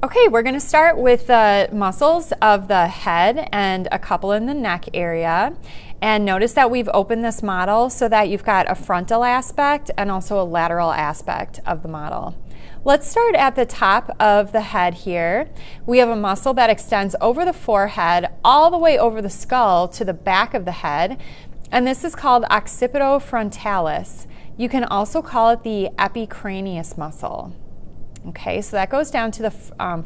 Okay, we're going to start with the muscles of the head and a couple in the neck area. And notice that we've opened this model so that you've got a frontal aspect and also a lateral aspect of the model. Let's start at the top of the head here. We have a muscle that extends over the forehead all the way over the skull to the back of the head, and this is called occipitofrontalis. You can also call it the epicranius muscle. Okay, so that goes down to the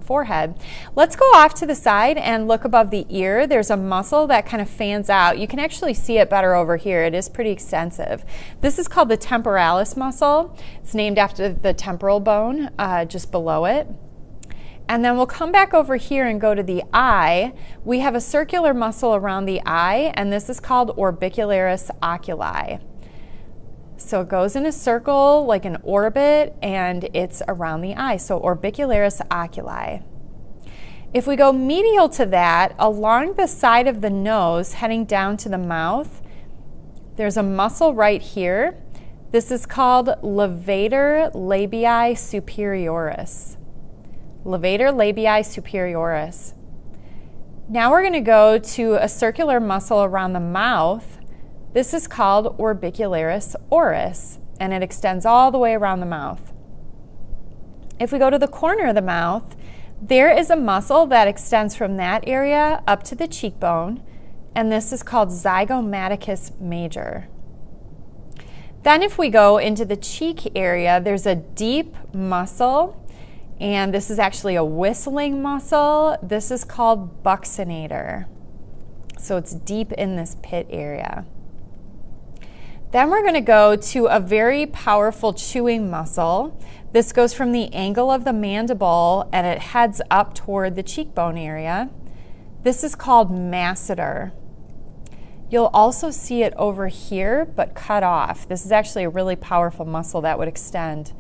forehead. Let's go off to the side and look above the ear. There's a muscle that kind of fans out. You can actually see it better over here. It is pretty extensive. This is called the temporalis muscle. It's named after the temporal bone just below it. And then we'll come back over here and go to the eye. We have a circular muscle around the eye, and this is called orbicularis oculi. So it goes in a circle like an orbit, and it's around the eye, so orbicularis oculi. If we go medial to that, along the side of the nose, heading down to the mouth, there's a muscle right here. This is called levator labii superioris. Levator labii superioris. Now we're going to go to a circular muscle around the mouth. This is called orbicularis oris, and it extends all the way around the mouth. If we go to the corner of the mouth, there is a muscle that extends from that area up to the cheekbone, and this is called zygomaticus major. Then if we go into the cheek area, there's a deep muscle, and this is actually a whistling muscle. This is called buccinator. So it's deep in this pit area. Then we're going to go to a very powerful chewing muscle. This goes from the angle of the mandible and it heads up toward the cheekbone area. This is called masseter. You'll also see it over here, but cut off. This is actually a really powerful muscle that would extend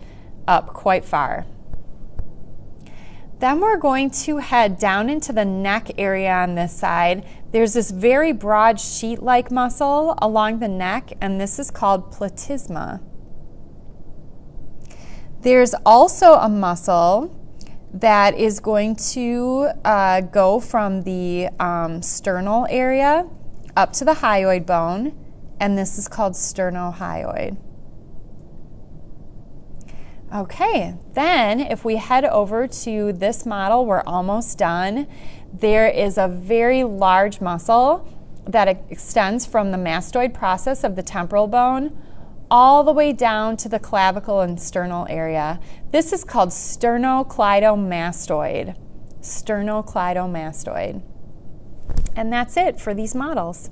up quite far. Then we're going to head down into the neck area on this side. There's this very broad sheet-like muscle along the neck, and this is called platysma. There's also a muscle that is going to go from the sternal area up to the hyoid bone, and this is called sternohyoid. Okay, then if we head over to this model, we're almost done. There is a very large muscle that extends from the mastoid process of the temporal bone all the way down to the clavicle and sternal area. This is called sternocleidomastoid. Sternocleidomastoid. And that's it for these models.